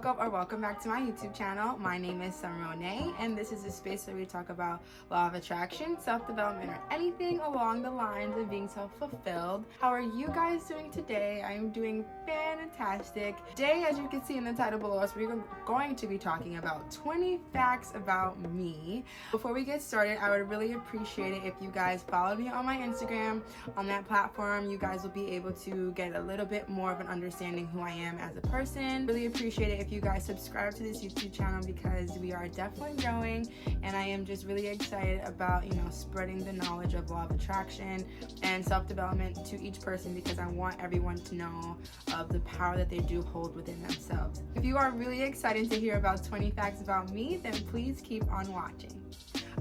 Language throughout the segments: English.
welcome back to my YouTube channel. My name is Monae, and this is a space where we talk about law of attraction, self-development, or anything along the lines of being self-fulfilled. How are you guys doing today? I am doing fantastic. Today, as you can see in the title below us, we're going to be talking about 20 facts about me. Before we get started, I would really appreciate it if you guys followed me on my Instagram. On that platform, you guys will be able to get a little bit more of an understanding who I am as a person. Really appreciate it if you guys subscribe to this YouTube channel because we are definitely growing, and I am just really excited about, spreading the knowledge of law of attraction and self-development to each person, because I want everyone to know of the power that they do hold within themselves. If you are really excited to hear about 20 facts about me, then please keep on watching.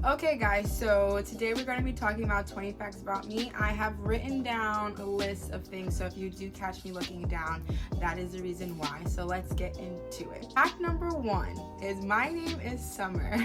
Okay guys, so today we're going to be talking about 20 facts about me. I have written down a list of things, so if you do catch me looking down, that is the reason why. So let's get into it. Fact number 1 is my name is Summer.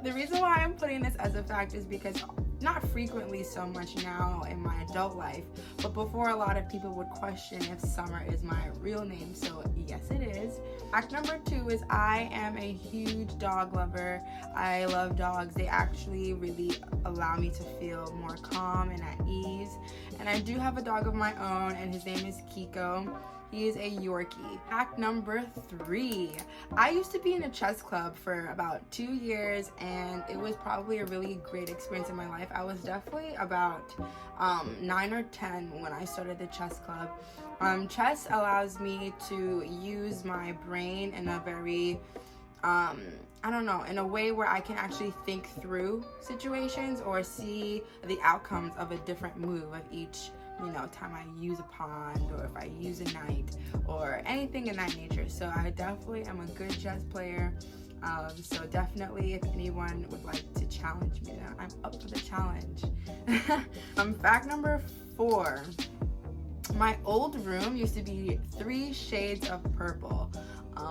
The reason why I'm putting this as a fact is because not frequently so much now in my adult life, but before, a lot of people would question if Summer is my real name, so yes it is. Fact number 2 is I am a huge dog lover. I love dogs. They actually really allow me to feel more calm and at ease. And I do have a dog of my own, and his name is Kiko. He is a Yorkie. Fact number 3. I used to be in a chess club for about 2 years, and it was probably a really great experience in my life. I was definitely about 9 or 10 when I started the chess club. Chess allows me to use my brain in a very, in a way where I can actually think through situations or see the outcomes of a different move of each time I use a pawn, or if I use a knight, or anything in that nature. So I definitely am a good chess player. So definitely, if anyone would like to challenge me, then I'm up for the challenge. Fact number 4. My old room used to be 3 shades of purple.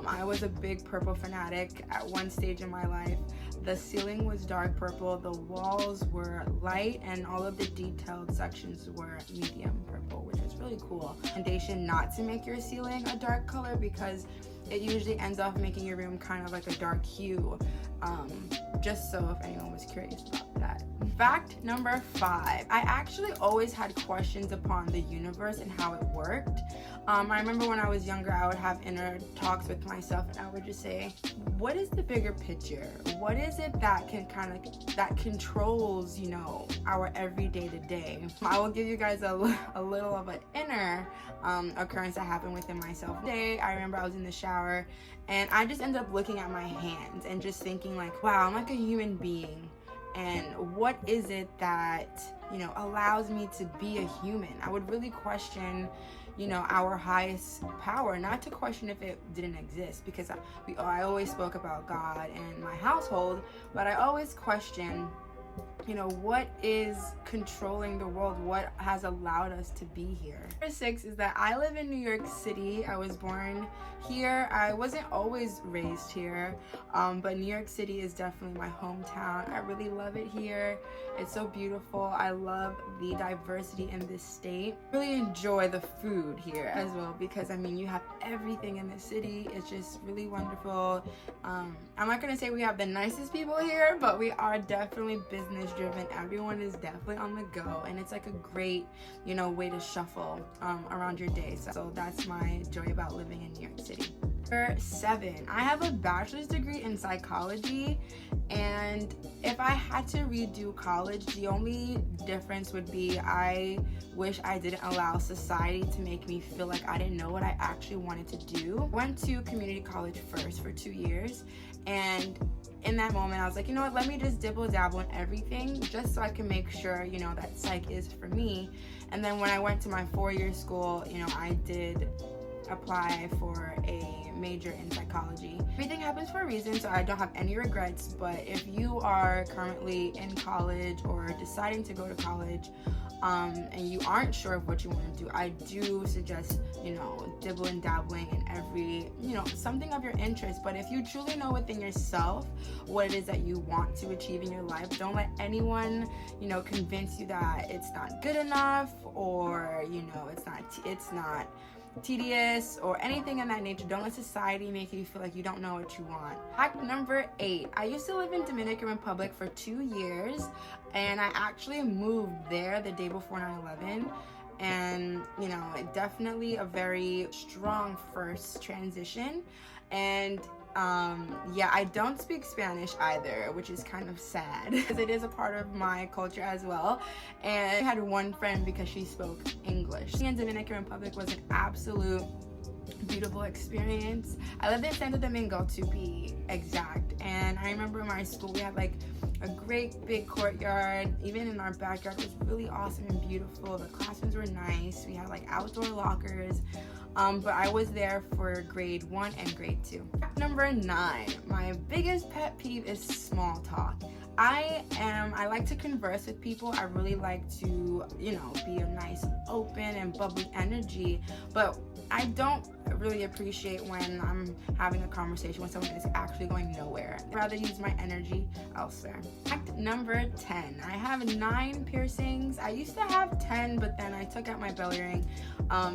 I was a big purple fanatic at one stage in my life. The ceiling was dark purple, the walls were light, and all of the detailed sections were medium purple, which was really cool. Recommendation not to make your ceiling a dark color, because it usually ends up making your room kind of like a dark hue. Just so if anyone was curious about that. Fact number 5. I actually always had questions upon the universe and how it worked. I remember when I was younger, I would have inner talks with myself, and I would just say, what is the bigger picture? What is it that that controls, our everyday to day? I will give you guys a little of an inner occurrence that happened within myself. Today, I remember I was in the shower, and I just ended up looking at my hands and just thinking like, wow, I'm like a human being. And what is it that, allows me to be a human? I would really question, our highest power, not to question if it didn't exist, because I always spoke about God in my household, but I always question, what is controlling the world? What has allowed us to be here? Number 6 is that I live in New York City. I was born here. I wasn't always raised here, but New York City is definitely my hometown. I really love it here. It's so beautiful. I love the diversity in this state. I really enjoy the food here as well, because you have everything in the city. It's just really wonderful. I'm not gonna say we have the nicest people here, but we are definitely business driven. Everyone is definitely on the go, and it's like a great way to shuffle around your day. So that's my joy about living in New York City. Number 7. I have a bachelor's degree in psychology, and if I had to redo college, the only difference would be I wish I didn't allow society to make me feel like I didn't know what I actually wanted to do. I went to community college first for 2 years, and in that moment, I was like, let me just dibble dabble in everything, just so I can make sure, that psych is for me. And then when I went to my 4-year school, I did apply for a major in psychology. Everything happens for a reason, so I don't have any regrets. But if you are currently in college or deciding to go to college, and you aren't sure of what you want to do, I do suggest, dibbling and dabbling in every, something of your interest. But if you truly know within yourself what it is that you want to achieve in your life, don't let anyone, convince you that it's not good enough, or, it's not tedious or anything in that nature. Don't let society make you feel like you don't know what you want. Fact number 8. I used to live in Dominican Republic for 2 years, and I actually moved there the day before 9/11. And you know, definitely a very strong first transition. And yeah, I don't speak Spanish either, which is kind of sad because it is a part of my culture as well. And I had one friend because she spoke English. Being in Dominican Republic was an absolute beautiful experience. I lived in Santo Domingo, to be exact, and I remember in my school we had like a great big courtyard. Even in our backyard, it was really awesome and beautiful. The classrooms were nice. We had like outdoor lockers. But I was there for grade 1 and grade 2. Number 9, my biggest pet peeve is small talk. I like to converse with people. I really like to, you know, be a nice, open and bubbly energy, but I don't really appreciate when I'm having a conversation with someone that's actually going nowhere. I'd rather use my energy elsewhere. Fact number 10, I have 9 piercings. I used to have 10, but then I took out my belly ring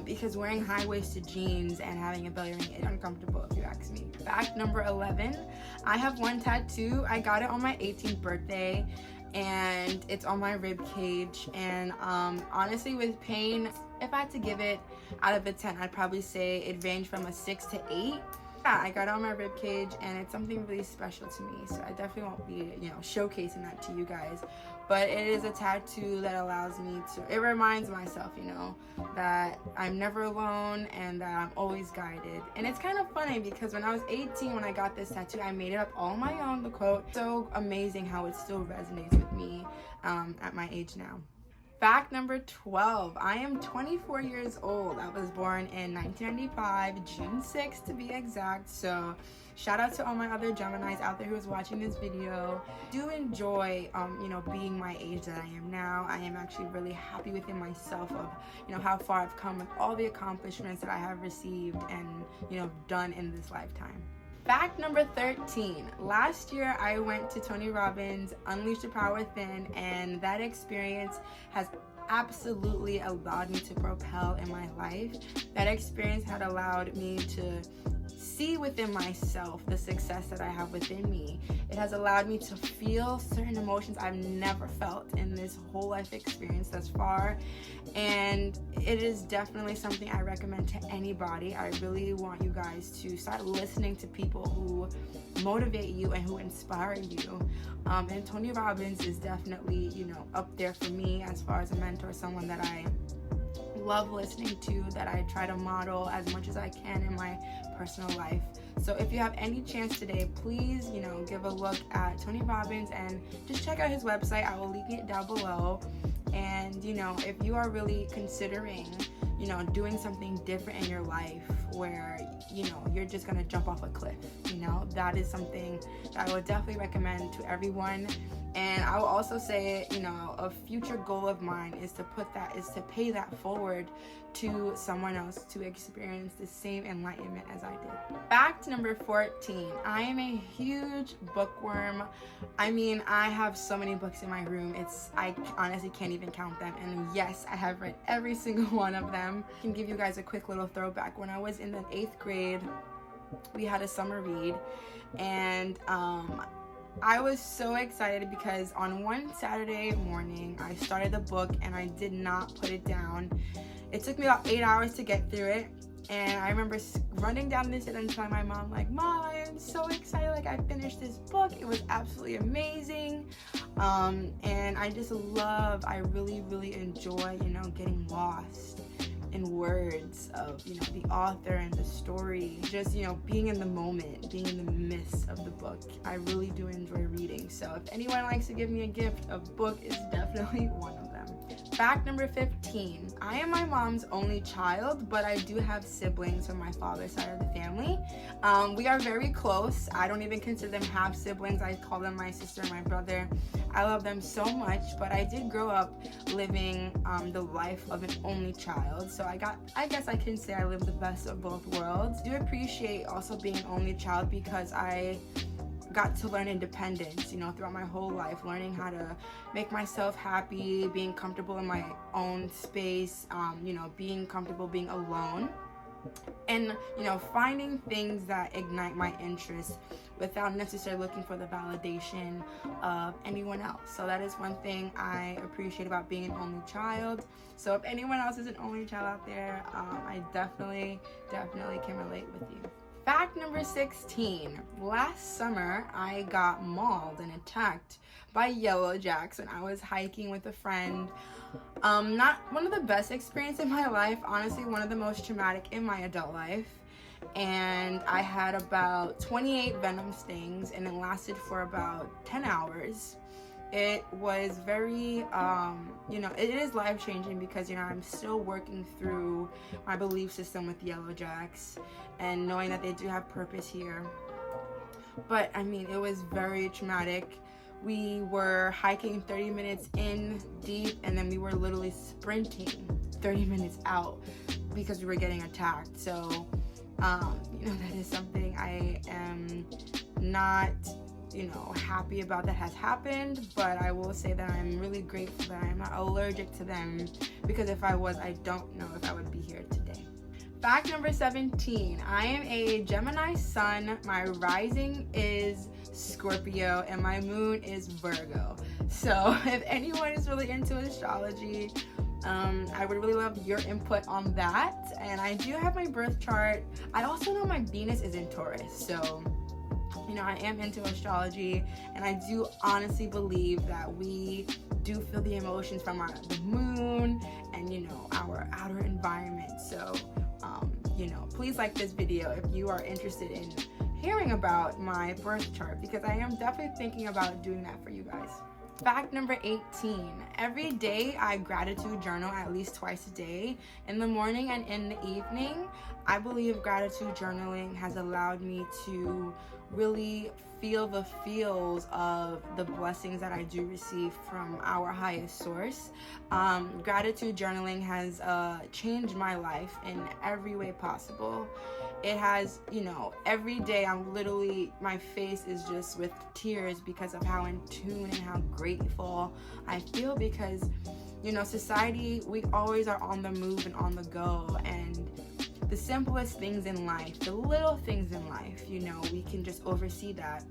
because wearing high-waisted jeans and having a belly ring is uncomfortable, if you ask me. Fact number 11, I have 1 tattoo. I got it on my 18th birthday, and it's on my rib cage. And honestly, with pain, if I had to give it out of a 10, I'd probably say it ranged from a 6 to 8. Yeah, I got it on my rib cage, and it's something really special to me, so I definitely won't be, you know, showcasing that to you guys. But it is a tattoo that allows me to, it reminds myself, you know, that I'm never alone and that I'm always guided. And it's kind of funny because when I was 18, when I got this tattoo, I made it up all on my own, the quote. So amazing how it still resonates with me at my age now. Fact number 12, I am 24 years old. I was born in 1995, June 6th to be exact. So shout out to all my other Geminis out there who is watching this video. Do enjoy, you know, being my age that I am now. I am actually really happy within myself of, you know, how far I've come with all the accomplishments that I have received and, you know, done in this lifetime. Fact number 13, last year I went to Tony Robbins' Unleash the Power Within, and that experience has absolutely allowed me to propel in my life. That experience had allowed me to see within myself the success that I have within me. It has allowed me to feel certain emotions I've never felt in this whole life experience thus far, and it is definitely something I recommend to anybody. I really want you guys to start listening to people who motivate you and who inspire you, and Tony Robbins is definitely, you know, up there for me as far as a mentor, someone that I love listening to, that I try to model as much as I can in my personal life. So if you have any chance today, please, you know, give a look at Tony Robbins and just check out his website. I will link it down below. And, you know, if you are really considering, you know, doing something different in your life where, you know, you're just gonna jump off a cliff, you know, that is something that I would definitely recommend to everyone. And I will also say, you know, a future goal of mine is to pay that forward to someone else to experience the same enlightenment as I did. Fact number 14, I am a huge bookworm. I mean, I have so many books in my room. I honestly can't even count them. And yes, I have read every single one of them. I can give you guys a quick little throwback. When I was in the 8th grade, we had a summer read, and I was so excited because on one Saturday morning, I started the book and I did not put it down. It took me about 8 hours to get through it. And I remember running down this and telling my mom, like, Mom, I am so excited, like, I finished this book. It was absolutely amazing. And I really, really enjoy, you know, getting lost in words of, you know, the author and the story, just, you know, being in the moment, being in the midst of the book. I really do enjoy reading. So if anyone likes to give me a gift, a book is definitely one of them. Fact number 15, I am my mom's only child, but I do have siblings from my father's side of the family. We are very close. I don't even consider them half siblings. I call them my sister and my brother. I love them so much, but I did grow up living the life of an only child. So I guess I can say I live the best of both worlds. I do appreciate also being an only child because I got to learn independence, you know, throughout my whole life, learning how to make myself happy, being comfortable in my own space, you know, being comfortable being alone. and finding things that ignite my interest without necessarily looking for the validation of anyone else. So that is one thing I appreciate about being an only child. So if anyone else is an only child out there, I definitely can relate with you. Fact number 16. Last summer, I got mauled and attacked by yellow jacks when I was hiking with a friend. Not one of the best experiences in my life, honestly, one of the most traumatic in my adult life. And I had about 28 venom stings, and it lasted for about 10 hours. It was very, it is life-changing because, I'm still working through my belief system with yellow jacks and knowing that they do have purpose here. But, it was very traumatic. We were hiking 30 minutes in deep, and then we were literally sprinting 30 minutes out because we were getting attacked. So, that is something I am not, happy about that has happened, but I will say that I'm really grateful that I'm not allergic to them, because if I was, I don't know if I would be here today. Fact number 17. I am a Gemini sun. My rising is Scorpio and my moon is Virgo. So if anyone is really into astrology, I would really love your input on that. And I do have my birth chart. I also know my Venus is in Taurus, so I am into astrology, and I do honestly believe that we do feel the emotions from the moon and our outer environment. So please like this video if you are interested in hearing about my birth chart, because I am definitely thinking about doing that for you guys. Fact number 18. Every day I gratitude journal at least twice a day, in the morning and in the evening. I believe gratitude journaling has allowed me to really feel the feels of the blessings that I do receive from our highest source. Gratitude journaling has changed my life in every way possible. It has, every day I'm literally, my face is just with tears because of how in tune and how grateful I feel, because, society, we always are on the move and on the go, and the simplest things in life, the little things in life, we can just oversee that.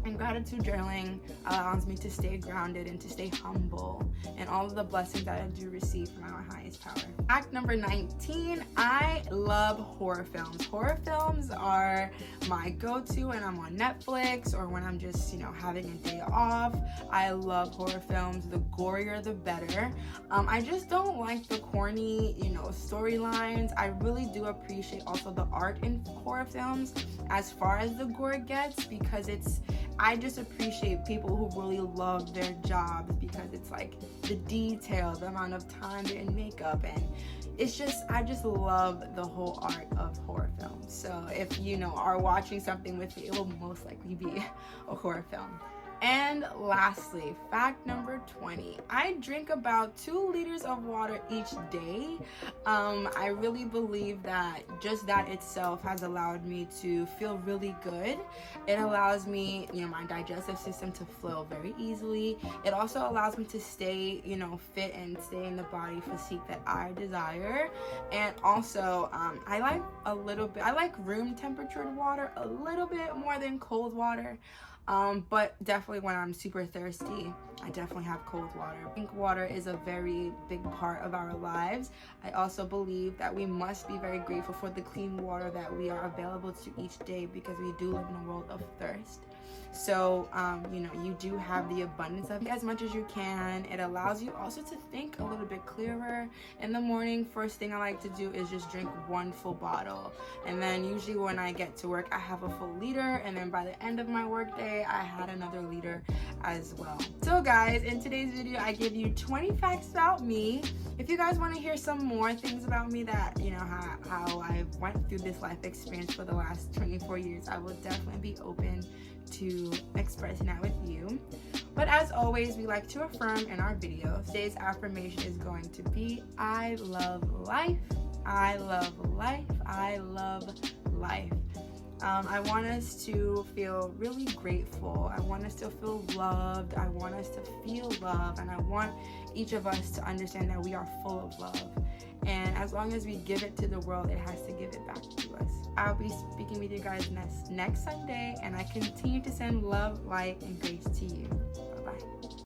And gratitude journaling allows me to stay grounded and to stay humble and all of the blessings that I do receive from our highest power. Fact number 19, I love horror films. Horror films are my go-to when I'm on Netflix or when I'm just, having a day off. I love horror films. The gorier, the better. I just don't like the corny, storylines. I really do appreciate also the art in horror films as far as the gore gets, because I just appreciate people who really love their jobs, because it's like the detail, the amount of time they're in makeup, and I just love the whole art of horror films. So if are watching something with me, it will most likely be a horror film. And lastly, fact number 20, I drink about 2 liters of water each day. I really believe that just that itself has allowed me to feel really good. It allows me, my digestive system to flow very easily. It also allows me to stay, fit and stay in the body physique that I desire. And also, I like room temperature water a little bit more than cold water. But definitely when I'm super thirsty, I definitely have cold water. I think water is a very big part of our lives. I also believe that we must be very grateful for the clean water that we are available to each day, because we do live in a world of thirst. So, you do have the abundance of it as much as you can. It allows you also to think a little bit clearer. In the morning, first thing I like to do is just drink 1 full bottle. And then usually when I get to work, I have a full liter. And then by the end of my work day, I had another liter as well. So guys, in today's video, I give you 20 facts about me. If you guys want to hear some more things about me that, how I went through this life experience for the last 24 years, I will definitely be open to expressing that with you. But as always, we like to affirm in our videos. Today's affirmation is going to be, I love life, I love life, I love life. I want us to feel really grateful. I want us to feel loved. I want us to feel love. And I want each of us to understand that we are full of love. And as long as we give it to the world, it has to give it back to us. I'll be speaking with you guys next Sunday, and I continue to send love, light, and grace to you. Bye-bye.